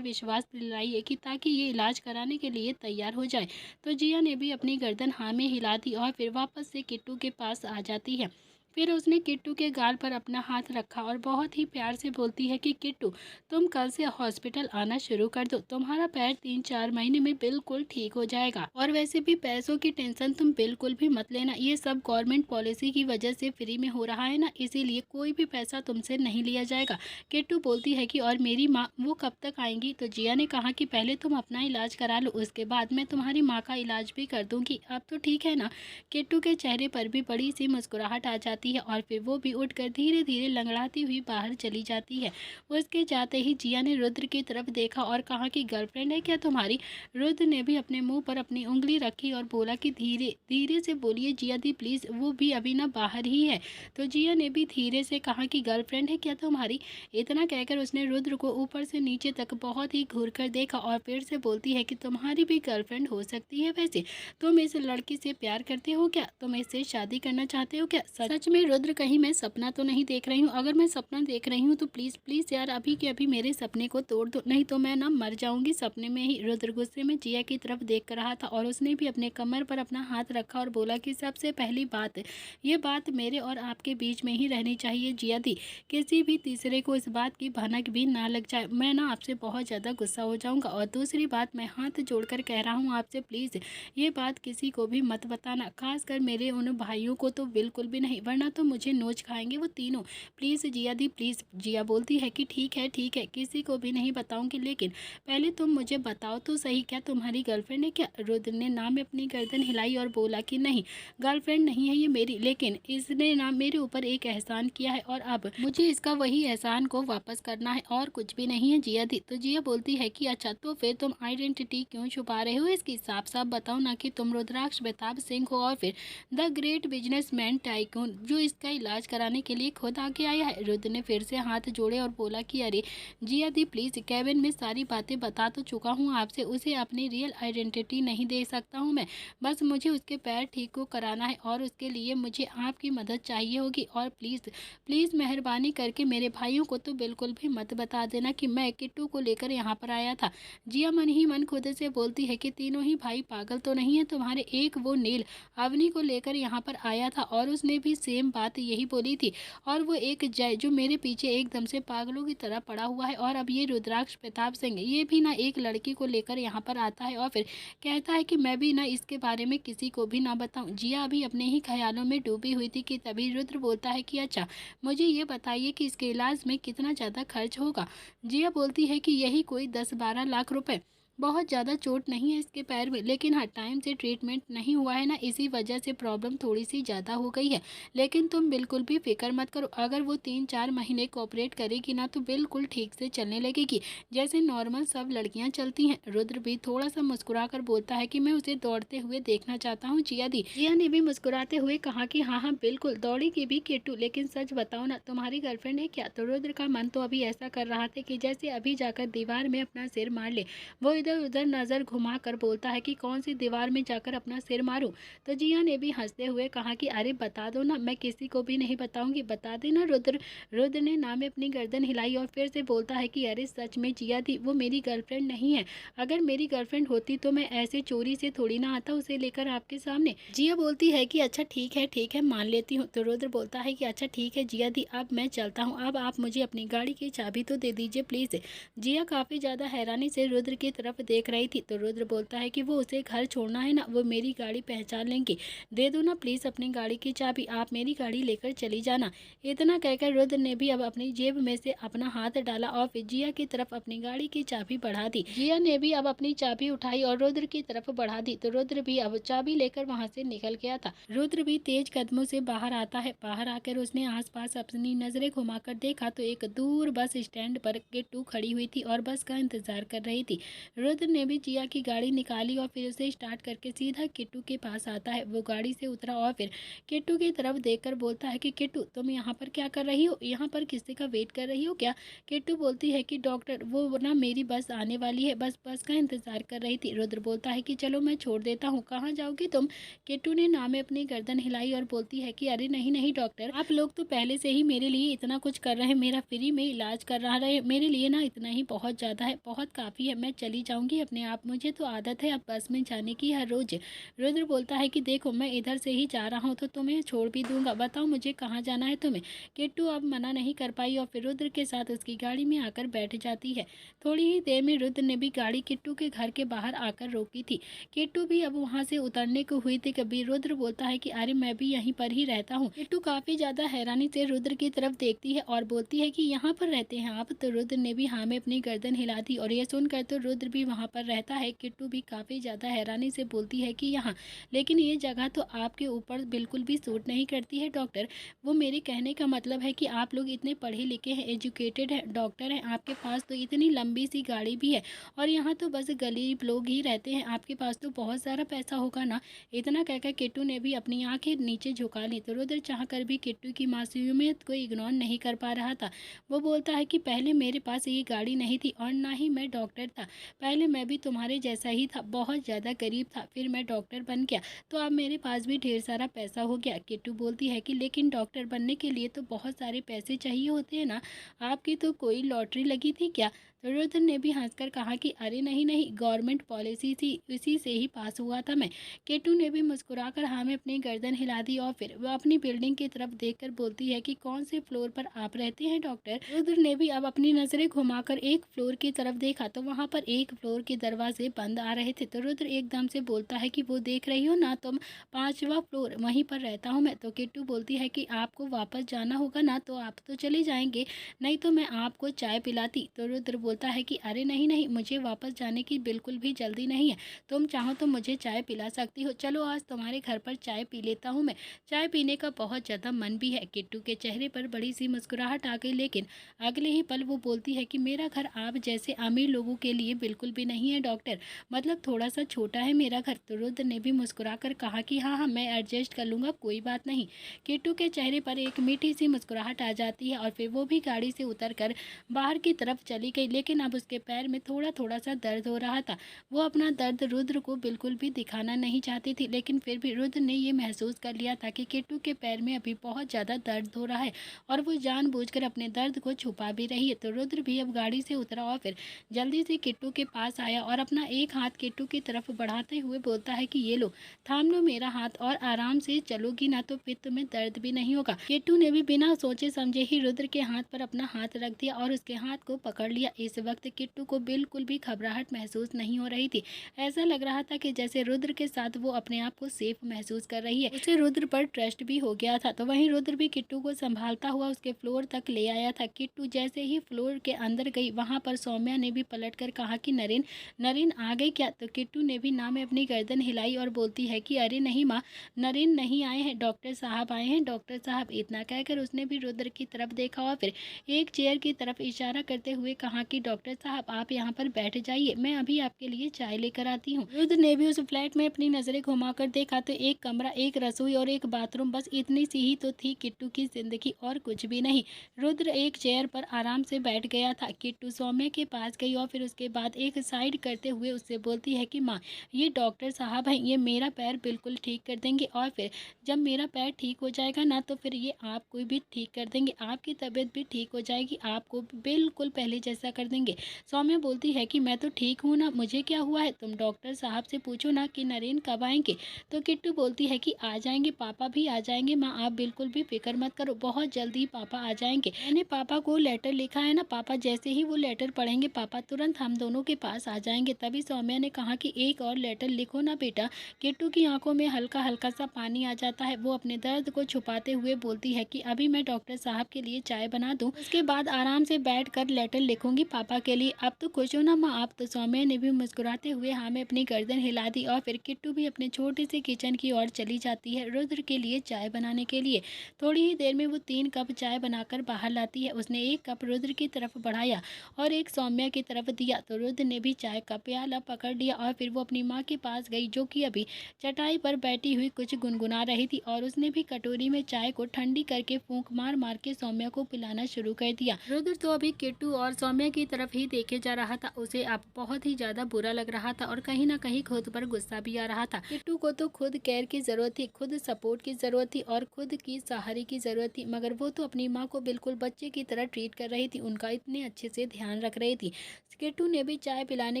S1: विश्वास दिलाइए कि ताकि ये इलाज कराने के लिए तैयार हो जाए। तो जिया ने भी अपनी गर्दन हाँ में हिला दी और फिर वापस से किट्टू के पास आ जाती है। फिर उसने किट्टू के गाल पर अपना हाथ रखा और बहुत ही प्यार से बोलती है कि किट्टू तुम कल से हॉस्पिटल आना शुरू कर दो, तुम्हारा पैर 3-4 महीने में बिल्कुल ठीक हो जाएगा और वैसे भी पैसों की टेंशन तुम बिल्कुल भी मत लेना, ये सब गवर्नमेंट पॉलिसी की वजह से फ्री में हो रहा है ना, इसीलिए कोई भी पैसा तुमसे नहीं लिया जाएगा। किट्टू बोलती है कि और मेरी माँ वो कब तक आएंगी? तो जिया ने कहा कि पहले तुम अपना इलाज करा लो, उसके बाद मैं तुम्हारी माँ का इलाज भी कर दूंगी, अब तो ठीक है ना? किट्टू के चेहरे पर भी बड़ी सी मुस्कुराहट आ जाती है और फिर वो भी उठकर धीरे धीरे लंगड़ाती हुई बाहर चली जाती है। उसके जाते ही जिया ने रुद्र की तरफ देखा और कहा कि गर्लफ्रेंड है क्या तुम्हारी? रुद्र ने भी अपने मुंह पर अपनी उंगली रखी और बोला कि धीरे धीरे से बोलिए जिया दी प्लीज, वो भी अभी ना बाहर ही है। तो जिया ने भी धीरे से कहा कि गर्लफ्रेंड है क्या तुम्हारी? इतना कहकर उसने रुद्र को ऊपर से नीचे तक बहुत ही घूर कर देखा और फिर से बोलती है कि तुम्हारी भी गर्लफ्रेंड हो सकती है। वैसे तुम इस लड़की से प्यार करते हो क्या? तुम इससे शादी करना चाहते हो क्या? सच में रुद्र कहीं मैं सपना तो नहीं देख रही हूँ? अगर मैं सपना देख रही हूँ तो प्लीज प्लीज यार अभी के अभी मेरे सपने को तोड़ दो, नहीं तो मैं ना मर जाऊंगी सपने में ही। रुद्र गुस्से में जिया की तरफ देख कर रहा था और उसने भी अपने कमर पर अपना हाथ रखा और बोला कि सबसे पहली बात, ये बात मेरे और आपके बीच में ही रहनी चाहिए जिया दी, किसी भी तीसरे को इस बात की भनक भी ना लग जाए, मैं ना आपसे बहुत ज़्यादा गुस्सा हो जाऊंगा। और दूसरी बात, मैं हाथ जोड़कर कह रहा हूँ आपसे प्लीज़ ये बात किसी को भी मत बताना, खासकर मेरे उन भाइयों को तो बिल्कुल भी नहीं, वरना तो मुझे नोच खाएंगे वो तीनों। Please Jiya the please. जिया बोलती है कि ठीक है किसी को भी नहीं बताऊंगी, लेकिन पहले तुम मुझे बताओ तो सही, क्या तुम्हारी गर्लफ्रेंड है क्या? रुद्र ने ना में अपनी गर्दन हिलाई और बोला कि नहीं, गर्लफ्रेंड नहीं है ये मेरी, लेकिन इसने ना मेरे ऊपर एक एहसान किया है और अब मुझे इसका वही एहसान को वापस करना है और कुछ भी नहीं है जिया दी। तो जिया बोलती है कि अच्छा तो फिर तुम आइडेंटिटी क्यों छुपा रहे हो इसकी, साफ साफ बताओ ना कि तुम रुद्राक्ष बेताब सिंह हो और फिर द ग्रेट बिजनेसमैन टाइकून जो इसका इलाज कराने के लिए खुद आके आया है। रुद्र ने फिर से हाथ जोड़े और बोला कि अरे जिया दी प्लीज, केविन में सारी बातें बता तो चुका हूँ आपसे, उसे अपनी रियल आइडेंटिटी नहीं दे सकता हूँ मैं, बस मुझे उसके पैर ठीक को कराना है और उसके लिए मुझे आपकी मदद चाहिए होगी। और प्लीज़ प्लीज़ मेहरबानी करके मेरे भाइयों को तो बिल्कुल भी मत बता देना कि मैं किट्टू को लेकर यहाँ पर आया था। जिया मन ही मन खुद से बोलती है कि तीनों ही भाई पागल तो नहीं है तुम्हारे, एक वो नील अवनी को लेकर यहाँ पर आया था और उसने भी सेम बात यही बोली थी, और वो एक जय जो मेरे पीछे एकदम से पागलों की तरह पड़ा हुआ है, और अब ये रुद्राक्ष प्रताप सिंह ये भी ना एक लड़की को लेकर यहाँ पर आता है और फिर कहता है कि मैं भी ना इसके बारे में किसी को भी ना बताऊं। जिया अभी अपने ही ख्यालों में डूबी हुई थी कि तभी रुद्र बोलता है कि अच्छा मुझे ये बताइए कि इसके इलाज में कितना ज़्यादा खर्च होगा। जिया बोलती है कि यही कोई 10-12 लाख रुपए, बहुत ज़्यादा चोट नहीं है इसके पैर में, लेकिन हाँ टाइम से ट्रीटमेंट नहीं हुआ है ना, इसी वजह से प्रॉब्लम थोड़ी सी ज़्यादा हो गई है, लेकिन तुम बिल्कुल भी फिक्र मत करो, अगर वो 3-4 महीने कोऑपरेट करेगी ना तो बिल्कुल ठीक से चलने लगेगी जैसे नॉर्मल सब लड़कियां चलती हैं। रुद्र भी थोड़ा सा मुस्कुरा कर बोलता है कि मैं उसे दौड़ते हुए देखना चाहता हूँ जिया दी। जिया ने भी मुस्कुराते हुए कहा कि हाँ हाँ बिल्कुल दौड़ेगी भी किट्टू, लेकिन सच बताओ ना तुम्हारी गर्लफ्रेंड है क्या? तो रुद्र का मन तो अभी ऐसा कर रहा था कि जैसे अभी जाकर दीवार में अपना सिर मार ले। वो इधर उधर नज़र घुमाकर बोलता है कि कौन सी दीवार में जाकर अपना सिर मारूं। तो जिया ने भी हंसते हुए कहा कि अरे बता दो ना, मैं किसी को भी नहीं बताऊंगी, बता देना रुद्र। रुद्र ने ना में अपनी गर्दन हिलाई और फिर से बोलता है कि अरे सच में जिया थी, वो मेरी गर्लफ्रेंड नहीं है। अगर मेरी गर्लफ्रेंड होती तो मैं ऐसे चोरी से थोड़ी ना आता उसे लेकर आपके सामने। जिया बोलती है कि अच्छा ठीक है मान लेती हूँ। तो रुद्र बोलता है कि अच्छा ठीक है जिया दी, अब मैं चलता हूँ, अब आप मुझे अपनी गाड़ी की चाबी तो दे दीजिए प्लीज़। जिया काफ़ी ज़्यादा हैरानी से रुद्र की तरफ देख रही थी। तो रुद्र बोलता है कि वो उसे घर छोड़ना है ना, वो मेरी गाड़ी पहचान लेंगे, दे दो ना प्लीज़ अपनी गाड़ी की चाबी, आप मेरी गाड़ी लेकर चली जाना। इतना कहकर रुद्र ने भी अब अपनी जेब में से अपना हाथ डाला और फिर जिया की तरफ अपनी गाड़ी की चाबी बढ़ा दी। जिया ने भी अब अपनी चाबी उठाई और रुद्र की तरफ बढ़ा दी। तो रुद्र भी अब चाबी लेकर वहां से निकल गया था। रुद्र भी तेज कदमों से बाहर आता है। बाहर आकर उसने आसपास अपनी नजरें घुमाकर देखा तो एक दूर बस स्टैंड पर किट्टू खड़ी हुई थी और बस का इंतजार कर रही थी। रुद्र ने भी जिया की गाड़ी निकाली और फिर उसे स्टार्ट करके सीधा किट्टू के पास आता है। वो गाड़ी से उतरा और फिर किट्टू की तरफ देखकर बोलता है कि किट्टू तुम यहाँ पर क्या कर रही हो, यहाँ पर किसी का वेट कर रही हो क्या? किट्टू बोलती है कि डॉक्टर वो ना मेरी बस आने वाली है, बस का इंतजार कर रही थी। रुद्र बोलता है कि चलो मैं छोड़ देता हूँ, कहाँ जाओगी तुम? किट्टू ने ना में अपनी गर्दन हिलाई और बोलती है कि अरे नहीं नहीं डॉक्टर, आप लोग तो पहले से ही मेरे लिए इतना कुछ कर रहे हैं, मेरा फ्री में इलाज कर रहा है, मेरे लिए ना इतना ही बहुत ज़्यादा है, बहुत काफ़ी है, मैं चली जाऊँगी अपने आप, मुझे तो आदत है अब बस में जाने की हर रोज़। रुद्र बोलता है कि देखो मैं इधर से ही जा रहा हूँ तो तुम्हें छोड़ भी दूंगा, बताओ मुझे कहाँ जाना है तुम्हें? किट्टू अब मना नहीं कर पाई और फिर रुद्र के साथ उसकी गाड़ी में आकर बैठ जाती है। थोड़ी ही देर में रुद्र ने भी गाड़ी किट्टू के घर के बाहर आकर रोकी थी। किट्टू भी अब वहाँ से उतरने को हुई थी कभी रुद्र बोलता है कि अरे मैं भी यहीं पर ही रहता हूँ। किट्टू काफ़ी ज़्यादा हैरानी से रुद्र की तरफ देखती है और बोलती है कि यहाँ पर रहते हैं आप? तो रुद्र ने भी हाँ में अपनी गर्दन हिला दी और ये सुनकर तो रुद्र भी वहाँ पर रहता है। किट्टू भी काफ़ी ज़्यादा हैरानी से बोलती है कि यहाँ, लेकिन ये जगह तो आपके ऊपर बिल्कुल भी सूट नहीं करती है डॉक्टर। वो मेरे कहने का मतलब है कि आप लोग इतने पढ़े लिखे हैं, एजुकेटेड हैं, डॉक्टर हैं, आपके पास तो इतनी लंबी सी गाड़ी भी है और यहाँ तो बस गरीब लोग ही रहते हैं, आपके पास तो बहुत सारा पैसा होगा ना। इतना कहकर किट्टू ने भी अपनी आंखें नीचे झुका ली। तो रुद्र चाहकर भी किट्टू की मासूमियत को इग्नोर नहीं कर पा रहा था। वो बोलता है कि पहले मेरे पास ये गाड़ी नहीं थी और ना ही मैं डॉक्टर था, पहले मैं भी तुम्हारे जैसा ही था, बहुत ज़्यादा गरीब था, फिर मैं डॉक्टर बन गया तो अब मेरे पास भी ढेर सारा पैसा हो गया। किट्टू बोलती है कि लेकिन डॉक्टर बनने के लिए तो बहुत सारे पैसे चाहिए होते हैं ना, आपकी तो कोई लॉटरी लगी थी क्या? तो रुद्र ने भी हंसकर कहा कि अरे नहीं नहीं, गवर्नमेंट पॉलिसी थी, उसी से ही पास हुआ था मैं। किट्टू ने भी मुस्कुराकर हाँ में अपनी गर्दन हिला दी और फिर वह अपनी बिल्डिंग की तरफ देखकर बोलती है कि कौन से फ्लोर पर आप रहते हैं डॉक्टर? रुद्र ने भी अब अपनी नजरें घुमाकर एक फ्लोर की तरफ देखा तो वहाँ पर एक फ्लोर के दरवाजे बंद आ रहे थे। तो रुद्र एकदम से बोलता है कि वो देख रही हो ना तुम, 5वां फ्लोर, वहीं पर रहता हूँ मैं। तो किट्टू बोलती है कि आपको वापस जाना होगा ना, तो आप तो चले जाएंगे, नहीं तो मैं आपको चाय पिलाती। तो रुद्र बोलता है कि अरे नहीं नहीं, मुझे वापस जाने की बिल्कुल भी जल्दी नहीं है, तुम चाहो तो मुझे चाय पिला सकती हो, चलो आज तुम्हारे घर पर चाय पी लेता हूँ मैं, चाय पीने का बहुत ज़्यादा मन भी है। किट्टू के चेहरे पर बड़ी सी मुस्कुराहट आ गई, लेकिन अगले ही पल वो बोलती है कि मेरा घर आप जैसे अमीर लोगों के लिए बिल्कुल भी नहीं है डॉक्टर, मतलब थोड़ा सा छोटा है मेरा घर। तो रुद्र ने भी मुस्कुरा कर कहा कि हाँ हाँ मैं एडजस्ट कर लूँगा, कोई बात नहीं। किट्टू के चेहरे पर एक मीठी सी मुस्कुराहट आ जाती है और फिर वो भी गाड़ी से उतरकर बाहर की तरफ चली गई, लेकिन अब उसके पैर में थोड़ा थोड़ा सा दर्द हो रहा था। वो अपना दर्द रुद्र को बिल्कुल भी दिखाना नहीं चाहती थी, लेकिन फिर भी रुद्र ने ये महसूस कर लिया था कि किट्टू के पैर में अभी बहुत ज़्यादा दर्द हो रहा है और वो जानबूझकर अपने दर्द को छुपा भी रही है। तो रुद्र भी अब गाड़ी से उतरा और फिर जल्दी से किट्टू के पास आया और अपना एक हाथ किट्टू की तरफ बढ़ाते हुए बोलता है कि ये लो, थाम लो मेरा हाथ और आराम से चलोगी ना तो फिर तुम्हें दर्द भी नहीं होगा। किट्टू ने भी बिना सोचे समझे ही रुद्र के हाथ पर अपना हाथ रख दिया और उसके हाथ को पकड़ लिया। इस वक्त किट्टू को बिल्कुल भी घबराहट महसूस नहीं हो रही थी, ऐसा लग रहा था कि जैसे रुद्र के साथ वो अपने आप को सेफ महसूस कर रही है, उसे रुद्र पर ट्रस्ट भी हो गया था। तो वहीं रुद्र भी किट्टू को संभालता हुआ उसके फ्लोर तक ले आया था। किट्टू जैसे ही फ्लोर के अंदर गई, वहां पर सौम्या ने भी पलटकर कहा कि नरेन, नरेन आ गई क्या? तो किट्टू ने भी ना में अपनी गर्दन हिलाई और बोलती है कि अरे नहीं माँ, नरेन नहीं आए हैं, डॉक्टर साहब आए हैं, डॉक्टर साहब। इतना कहकर उसने भी रुद्र की तरफ देखा और फिर एक चेयर की तरफ इशारा करते हुए कहा कि कि डॉक्टर साहब आप यहाँ पर बैठ जाइए, मैं अभी आपके लिए चाय लेकर आती हूँ। रुद्र ने भी उस फ्लैट में अपनी नजरें घुमाकर देखा तो एक कमरा, एक रसोई और एक बाथरूम, बस इतनी सी ही तो थी किट्टू की जिंदगी और कुछ भी नहीं। रुद्र एक चेयर पर आराम से बैठ गया था। किट्टू सौम्या के पास गई और फिर उसके बाद एक साइड करते हुए उससे बोलती है कि माँ, ये डॉक्टर साहब हैं, ये मेरा पैर बिल्कुल ठीक कर देंगे और फिर जब मेरा पैर ठीक हो जाएगा ना तो फिर ये आपको भी ठीक कर देंगे, आपकी तबीयत भी ठीक हो जाएगी, आपको बिल्कुल पहले जैसा कर देंगे। सौम्या बोलती है कि मैं तो ठीक हूँ ना, मुझे क्या हुआ है, तुम डॉक्टर साहब से पूछो ना कि नरेन कब आएंगे। तो किट्टू बोलती है कि आ जाएंगे, पापा भी आ जाएंगे माँ, आप बिल्कुल भी फिक्र मत करो, बहुत जल्दी पापा आ जाएंगे। मैंने पापा को लेटर लिखा है ना, पापा जैसे ही वो लेटर पढ़ेंगे पापा तुरंत हम दोनों के पास आ जाएंगे। तभी सौम्या ने कहा कि एक और लेटर लिखो ना बेटा। किट्टू की आंखों में हल्का हल्का सा पानी आ जाता है। वो अपने दर्द को छुपाते हुए बोलती है कि अभी मैं डॉक्टर साहब के लिए चाय बना दूं, उसके बाद आराम से बैठ कर लेटर लिखूंगी पापा के लिए। अब तो खुश हो ना माँ आप। तो सौम्या ने भी मुस्कुराते हुए हाँ में अपनी गर्दन हिला दी और फिर किट्टू भी अपने छोटे से किचन की ओर चली जाती है रुद्र के लिए चाय बनाने के लिए। थोड़ी ही देर में वो 3 कप चाय बनाकर बाहर लाती है। उसने एक कप रुद्र की तरफ बढ़ाया और एक सौम्या की तरफ दिया तो रुद्र ने भी चाय का प्याला पकड़ लिया और फिर वो अपनी माँ के पास गई जो कि अभी चटाई पर बैठी हुई कुछ गुनगुना रही थी और उसने भी कटोरी में चाय को ठंडी करके फूंक मार मार के सौम्या को पिलाना शुरू कर दिया। रुद्र तो अभी किट्टू और सौम्या की तरफ ही देखे जा रहा था। उसे अब बहुत ही ज्यादा बुरा लग रहा था और कहीं ना कहीं खुद पर गुस्सा भी आ रहा था। किट्टू को तो खुद केयर की जरूरत थी, खुद सपोर्ट की जरूरत थी और खुद की सहारे की जरूरत थी, मगर वो तो अपनी माँ को बिल्कुल बच्चे की तरह ट्रीट कर रही थी, उनका इतने अच्छे से ध्यान रख रही थी। किट्टू ने भी चाय पिलाने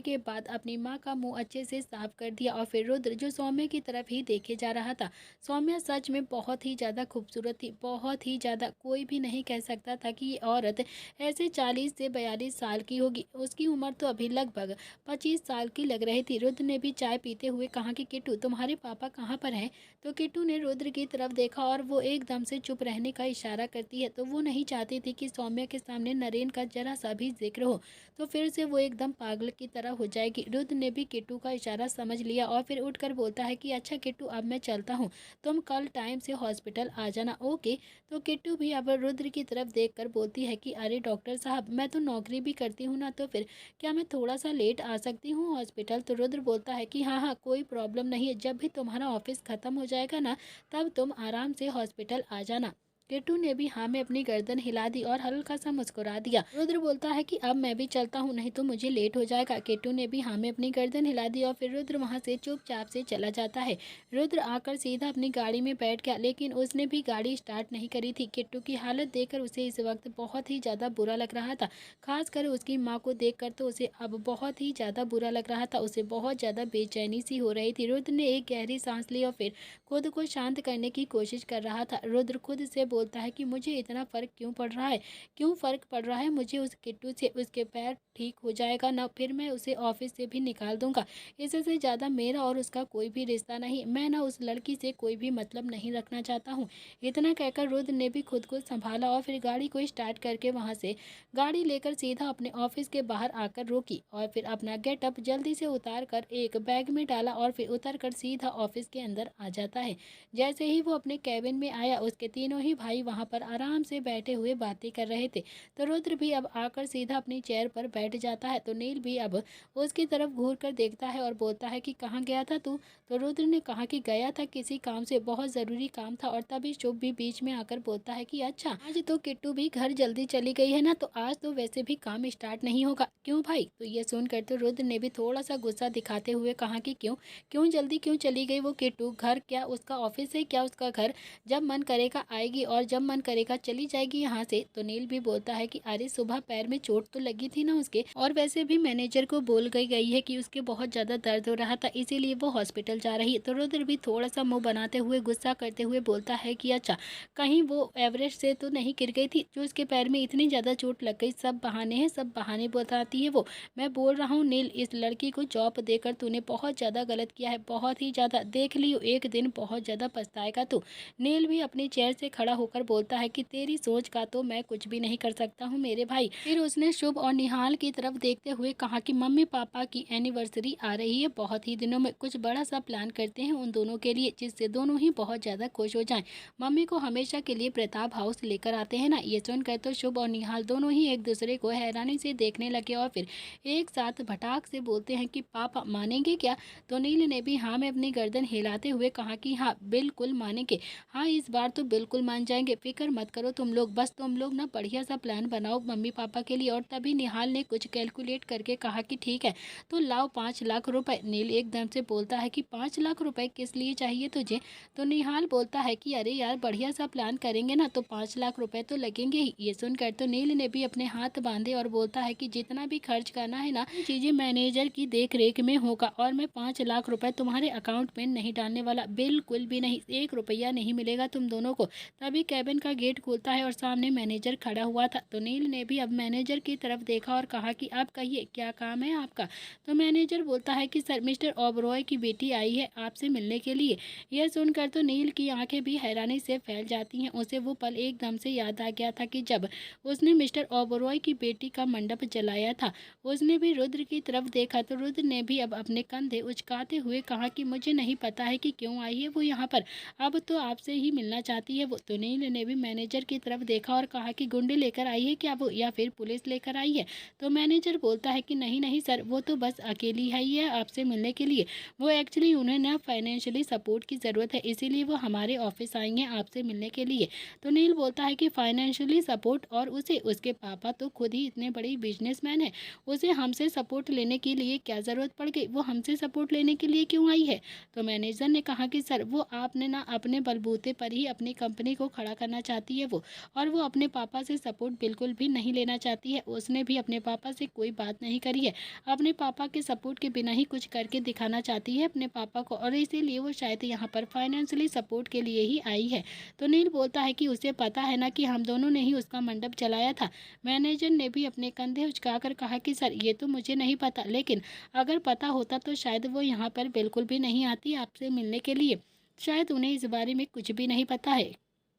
S1: के बाद अपनी माँ का मुंह अच्छे से साफ कर दिया और फिर रुद्र जो सौम्या की तरफ ही देखे जा रहा था। सौम्या सच में बहुत ही ज़्यादा खूबसूरत थी, बहुत ही ज़्यादा। कोई भी नहीं कह सकता था कि ये औरत ऐसे 40 से 42 साल की होगी। उसकी उम्र तो अभी लगभग 25 साल की लग रही थी। रुद्र ने भी चाय पीते हुए कहा कि किट्टू तुम्हारे पापा कहाँ पर हैं। तो किट्टू ने रुद्र की तरफ देखा और वो एकदम से चुप रहने का इशारा करती है। तो वो नहीं चाहती थी कि सौम्या के सामने नरेन का जरा सा भी जिक्र हो तो फिर से वो एकदम पागल की तरह हो जाएगी। रुद्र ने भी किट्टू का इशारा समझ लिया और फिर उठकर बोलता है कि अच्छा किट्टू अब मैं चलता हूँ, तुम कल टाइम से हॉस्पिटल आ जाना, ओके। तो किट्टू भी अब रुद्र की तरफ देखकर बोलती है कि अरे डॉक्टर साहब मैं तो नौकरी भी करती हूँ ना, तो फिर क्या मैं थोड़ा सा लेट आ सकती हूँ हॉस्पिटल। तो रुद्र बोलता है कि हाँ हाँ कोई प्रॉब्लम नहीं है, जब भी तुम्हारा ऑफिस खत्म हो जाएगा ना तब तुम आराम से हॉस्पिटल आ जाना। किट्टू ने भी हाँ में अपनी गर्दन हिला दी और हल्का सा मुस्कुरा दिया। रुद्र बोलता है कि अब मैं भी चलता हूँ, नहीं तो मुझे लेट हो जाएगा। किट्टू ने भी हाँ में अपनी गर्दन हिला दी और फिर रुद्र वहाँ से चुपचाप से चला जाता है। रुद्र आकर सीधा अपनी गाड़ी में बैठ गया, लेकिन उसने भी गाड़ी स्टार्ट नहीं करी थी। किट्टू की हालत देखकर उसे इस वक्त बहुत ही ज़्यादा बुरा लग रहा था, खासकर उसकी माँ को देखकर तो उसे अब बहुत ही ज़्यादा बुरा लग रहा था। उसे बहुत ज़्यादा बेचैनी सी हो रही थी। रुद्र ने एक गहरी सांस ली और फिर खुद को शांत करने की कोशिश कर रहा था। रुद्र खुद से बोलता है कि मुझे इतना फ़र्क क्यों पड़ रहा है, क्यों फ़र्क पड़ रहा है मुझे उस किट्टू से। उसके पैर ठीक हो जाएगा ना, फिर मैं उसे ऑफिस से भी निकाल दूंगा। इससे ज़्यादा मेरा और उसका कोई भी रिश्ता नहीं, मैं ना उस लड़की से कोई भी मतलब नहीं रखना चाहता हूँ। इतना कहकर रुद्र ने भी खुद को संभाला और फिर गाड़ी को स्टार्ट करके वहाँ से गाड़ी लेकर सीधा अपने ऑफिस के बाहर आकर रोकी और फिर अपना गेटअप जल्दी से उतार कर एक बैग में डाला और फिर उतर कर सीधा ऑफिस के अंदर आ जाता है। जैसे ही वो अपने कैबिन में आया उसके तीनों ही भाई वहाँ पर आराम से बैठे हुए बातें कर रहे थे। तो रुद्र भी अब आकर सीधा अपनी चेयर पर बैठ जाता है। तो नील भी अब उसकी तरफ घूर कर देखता है और बोलता है कि कहाँ गया था तू। तो रुद्र ने कहा कि गया था किसी काम से, बहुत ज़रूरी काम था। और तभी शुभ भी बीच में आकर बोलता है कि अच्छा आज तो किट्टू भी घर जल्दी चली गई है ना, तो आज तो वैसे भी काम स्टार्ट नहीं होगा, क्यों भाई। तो ये सुनकर तो रुद्र ने भी थोड़ा सा गुस्सा दिखाते हुए कहा कि क्यों क्यों जल्दी क्यों चली गई वो किट्टू। घर क्या उसका ऑफिस है क्या उसका घर, जब मन करेगा आएगी और जब मन करेगा चली जाएगी यहाँ से। तो नील भी बोलता है कि अरे सुबह पैर में चोट तो लगी थी ना उसके, और वैसे भी मैनेजर को बोल गई है कि उसके बहुत ज़्यादा दर्द हो रहा था इसीलिए वो हॉस्पिटल जा रही है। तो रुद्र भी थोड़ा सा मुंह बनाते हुए गुस्सा करते हुए बोलता है कि अच्छा कहीं वो एवरेस्ट से तो नहीं गिर गई थी जो उसके पैर में इतनी ज़्यादा चोट लग गई। सब बहाने हैं, सब बहाने बताती है वो। मैं बोल रहा हूँ नील, इस लड़की को जॉब देकर तूने बहुत ज़्यादा गलत किया है, बहुत ही ज़्यादा। देख लियो एक दिन बहुत ज़्यादा पछताएगा तू। नील भी अपनी चेयर से खड़ा होकर बोलता है कि तेरी सोच का तो मैं कुछ भी नहीं कर सकता हूँ मेरे भाई। फिर उसने शुभ और निहाल की तरफ देखते हुए कहा कि मम्मी पापा की एनिवर्सरी आ रही है, बहुत ही दिनों में कुछ बड़ा सा प्लान करते हैं उन दोनों के लिए, जिससे दोनों ही बहुत ज़्यादा खुश हो जाएं। मम्मी को हमेशा के लिए प्रताप हाउस लेकर आते हैं ना। ये सुनकर तो शुभ और निहाल दोनों ही एक दूसरे को हैरानी से देखने लगे और फिर एक साथ भटाक से बोलते हैं कि पापा मानेंगे क्या? तो नील ने भी हाँ में अपनी गर्दन हिलाते हुए कहा कि हाँ बिल्कुल मानेंगे, हाँ इस बार तो बिल्कुल मान जाएंगे, फिक्र मत करो तुम लोग, बस तुम लोग ना बढ़िया सा प्लान बनाओ मम्मी पापा के लिए। और तभी निहाल ने कुछ कैलकुलेट करके कहा कि ठीक है तो लाओ 5 लाख रुपए। नील एकदम से बोलता है कि 5 लाख रुपए किस लिए चाहिए तुझे? तो निहाल बोलता है कि अरे यार बढ़िया सा प्लान करेंगे ना तो 5 लाख रुपए तो लगेंगे ही। ये सुनकर तो नील ने भी अपने हाथ बांधे और बोलता है कि जितना भी खर्च करना है ना चीजें मैनेजर की देख रेख में होगा, और मैं 5 लाख रुपए तुम्हारे अकाउंट में नहीं डालने वाला, बिल्कुल भी नहीं, 1 रुपया नहीं मिलेगा तुम दोनों को। तभी कैबिन का गेट खुलता है और सामने मैनेजर खड़ा हुआ था। तो नील ने भी अब मैनेजर की तरफ देखा और कहा कि आप कहिए क्या काम है आपका? तो मैनेजर बोलता है कि सर मिस्टर ओबरॉय की बेटी आई है आपसे मिलने के लिए। यह सुनकर तो नील की आंखें भी हैरानी से फैल जाती हैं। उसे वो पल एकदम से याद आ गया था कि जब उसने मिस्टर ओबरॉय की बेटी का मंडप जलाया था। उसने भी रुद्र की तरफ देखा तो रुद्र ने भी अब अपने कंधे उचकाते हुए कहा कि मुझे नहीं पता है कि क्यों आई है वो यहाँ पर, अब तो आपसे ही मिलना चाहती है वो। तो नील ने भी मैनेजर की तरफ देखा और कहा कि गुंडे लेकर आई है क्या वो, या फिर पुलिस लेकर आई है? तो मैनेजर बोलता है कि नहीं नहीं सर, वो तो बस अकेली है ही है आपसे मिलने के लिए, वो एक्चुअली उन्हें ना फाइनेंशियली सपोर्ट की ज़रूरत है, इसीलिए वो हमारे ऑफिस आई हैं आपसे मिलने के लिए। तो नील बोलता है कि फाइनेंशियली सपोर्ट, और उसे उसके पापा तो खुद ही इतने बड़े बिजनेसमैन हैं, उसे हमसे सपोर्ट लेने के लिए क्या ज़रूरत पड़ गई, वो हमसे सपोर्ट लेने के लिए क्यों आई है? तो मैनेजर ने कहा कि सर वो आपने ना अपने बलबूते पर ही अपनी कंपनी को खड़ा करना चाहती है वो, और वो अपने पापा से सपोर्ट बिल्कुल भी नहीं लेना चाहती है। उसने भी अपने पापा से कोई बात नहीं करी है, अपने पापा के सपोर्ट के बिना ही कुछ करके दिखाना चाहती है अपने पापा को, और इसीलिए वो शायद यहाँ पर फाइनेंशियली सपोर्ट के लिए ही आई है। तो नील बोलता है कि उसे पता है ना कि हम दोनों ने ही उसका मंडप जलाया था। मैनेजर ने भी अपने कंधे उचकाकर कहा कि सर ये तो मुझे नहीं पता, लेकिन अगर पता होता तो शायद वो यहाँ पर बिल्कुल भी नहीं आती आपसे मिलने के लिए, शायद उन्हें इस बारे में कुछ भी नहीं पता है।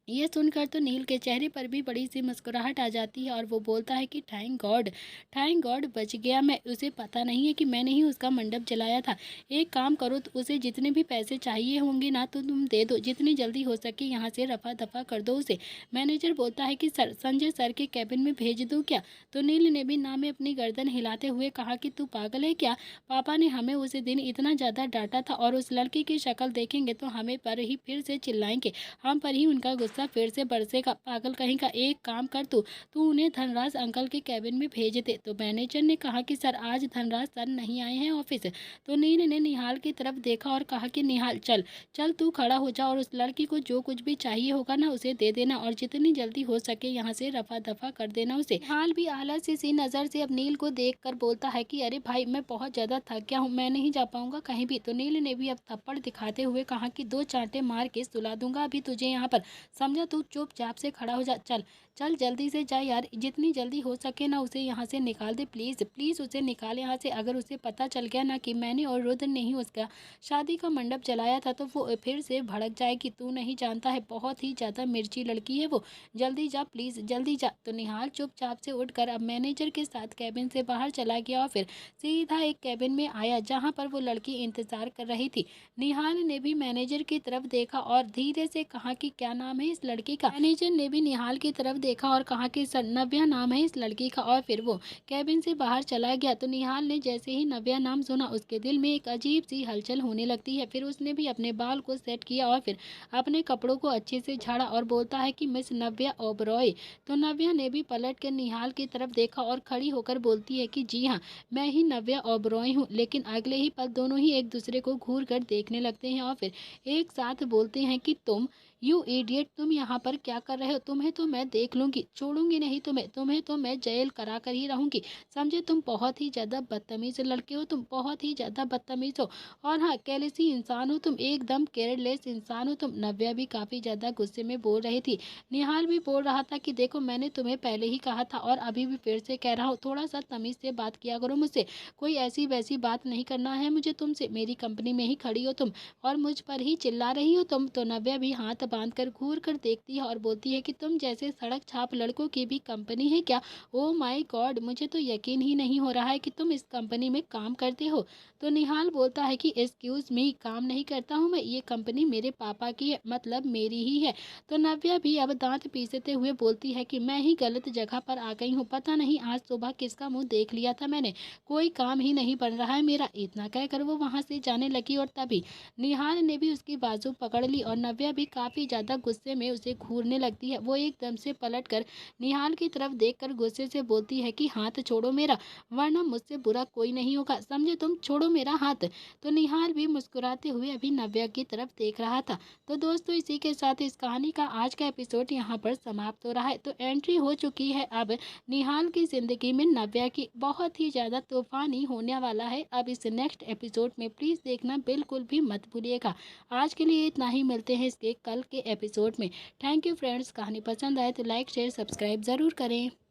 S1: ये सुनकर तो नील के चेहरे पर भी बड़ी सी मुस्कुराहट आ जाती है और वो बोलता है कि थैंक गॉड बच गया मैं, उसे पता नहीं है कि मैंने ही उसका मंडप जलाया था। एक काम करो तो उसे जितने भी पैसे चाहिए होंगे ना तो तुम दे दो, जितनी जल्दी हो सके यहाँ से रफा दफा कर दो उसे। मैनेजर बोलता है कि सर संजय सर के कैबिन में भेज दूँ क्या? तो नील ने भी ना में अपनी गर्दन हिलाते हुए कहा कि तू पागल है क्या? पापा ने हमें उस दिन इतना ज़्यादा डांटा था, और उस लड़की की शक्ल देखेंगे तो हमें पर ही फिर से चिल्लाएंगे, हम पर ही उनका गुस्सा फिर से बरसेगा। पागल कहीं का, एक काम कर तू उन्हें धनराज अंकल के कैबिन में भेज दे। तो मैनेजर ने कहा कि सर आज धनराज सर नहीं आए हैं ऑफिस। तो नील ने निहाल की तरफ देखा और कहा कि निहाल चल चल तू खड़ा हो जा, और उस लड़की को जो कुछ भी चाहिए होगा ना उसे दे देना, और जितनी जल्दी हो सके यहाँ से रफा दफा कर देना उसे। निहाल भी आलसी सी नज़र से अब नील को देख कर बोलता है कि अरे भाई मैं बहुत ज़्यादा थक गया हूँ, मैं नहीं जा पाऊंगा कहीं भी। तो नील ने भी अब थप्पड़ दिखाते हुए कहा कि 2 चांटे मार के सुला दूंगा अभी तुझे यहाँ पर, समझा? तू चुपचाप से खड़ा हो जा, चल चल जल्दी से जा यार, जितनी जल्दी हो सके ना उसे यहाँ से निकाल दे, प्लीज़ प्लीज़ उसे निकाल यहाँ से। अगर उसे पता चल गया ना कि मैंने और रुद्र ने ही उसका शादी का मंडप जलाया था तो वो फिर से भड़क जाएगी। तू नहीं जानता है, बहुत ही ज़्यादा मिर्ची लड़की है वो, जल्दी जा प्लीज़ जल्दी जा। तो निहाल चुपचाप से उठकर अब मैनेजर के साथ कैबिन से बाहर चला गया और फिर सीधा एक कैबिन में आया जहाँ पर वो लड़की इंतज़ार कर रही थी। निहाल ने भी मैनेजर की तरफ देखा और धीरे से कहा कि क्या नाम है इस लड़की का? मैनेजर ने भी निहाल की तरफ देखा और कहा कि सर नव्या नाम है इस लड़की का, और फिर वो कैबिन से बाहर चला गया। तो निहाल ने जैसे ही नव्या नाम सुना उसके दिल में एक अजीब सी हलचल होने लगती है। फिर उसने भी अपने बाल को सेट किया और फिर अपने कपड़ों को अच्छे से झाड़ा और बोलता है कि मिस नव्या ओबरॉय। तो नव्या ने भी पलट कर निहाल की तरफ देखा और खड़ी होकर बोलती है कि जी हाँ मैं ही नव्या ओबरॉय हूँ। लेकिन अगले ही पल दोनों ही एक दूसरे को घूर कर देखने लगते हैं और फिर एक साथ बोलते हैं कि तुम यू इडियट, तुम यहाँ पर क्या कर रहे हो? तुम्हें तो मैं देख लूंगी, छोड़ूंगी नहीं तुम्हें तो मैं जेल करा कर ही रहूंगी, समझे? तुम बहुत ही ज़्यादा बदतमीज लड़के हो, तुम बहुत ही ज़्यादा बदतमीज हो, और हाँ कैलेसी इंसान हो तुम, एकदम केयरलेस इंसान हो तुम। नव्या भी काफ़ी ज़्यादा गुस्से में बोल रही थी। निहाल भी बोल रहा था कि देखो मैंने तुम्हें पहले ही कहा था और अभी भी फिर से कह रहा हूँ, थोड़ा सा तमीज़ से बात किया करो मुझसे, कोई ऐसी वैसी बात नहीं करना है मुझे तुमसे, मेरी कंपनी में ही खड़ी हो तुम और मुझ पर ही चिल्ला रही हो तुम। तो नव्या भी हाथ बांधकर घूर कर देखती है और बोलती है कि तुम जैसे सड़क छाप लड़कों की भी कंपनी है क्या? ओह माय गॉड, मुझे तो यकीन ही नहीं हो रहा है कि तुम इस कंपनी में काम करते हो। तो निहाल बोलता है कि एक्सक्यूज मी, काम नहीं करता हूँ मैं, ये कंपनी मेरे पापा की है, मतलब मेरी ही है। तो नव्या भी अब दांत पीसते हुए बोलती है कि मैं ही गलत जगह पर आ गई हूँ, पता नहीं आज सुबह किसका मुंह देख लिया था मैंने, कोई काम ही नहीं बन रहा है मेरा। इतना कहकर वो वहां से जाने लगी और तभी निहाल ने भी उसकी बाजू पकड़ ली और नव्या भी काफी ज्यादा गुस्से में उसे घूरने लगती है। वो एकदम से पलट कर निहाल की तरफ देखकर गुस्से से बोलती है कि हाथ छोड़ो मेरा, वरना मुझसे बुरा कोई नहीं होगा, समझे तुम, छोड़ो मेरा हाथ। तो निहाल भी मुस्कुराते हुए अभी नव्या की तरफ देख रहा था। तो दोस्तों इसी के साथ इस कहानी का आज का एपिसोड यहाँ पर समाप्त हो रहा है। तो एंट्री हो चुकी है अब निहाल की जिंदगी में नव्या की, बहुत ही ज्यादा तूफानी होने वाला है अब इस नेक्स्ट एपिसोड में, प्लीज देखना बिल्कुल भी मत भूलिएगा। आज के लिए इतना ही, मिलते हैं इसके कल के एपिसोड में। थैंक यू फ्रेंड्स, कहानी पसंद आए तो लाइक शेयर सब्सक्राइब जरूर करें।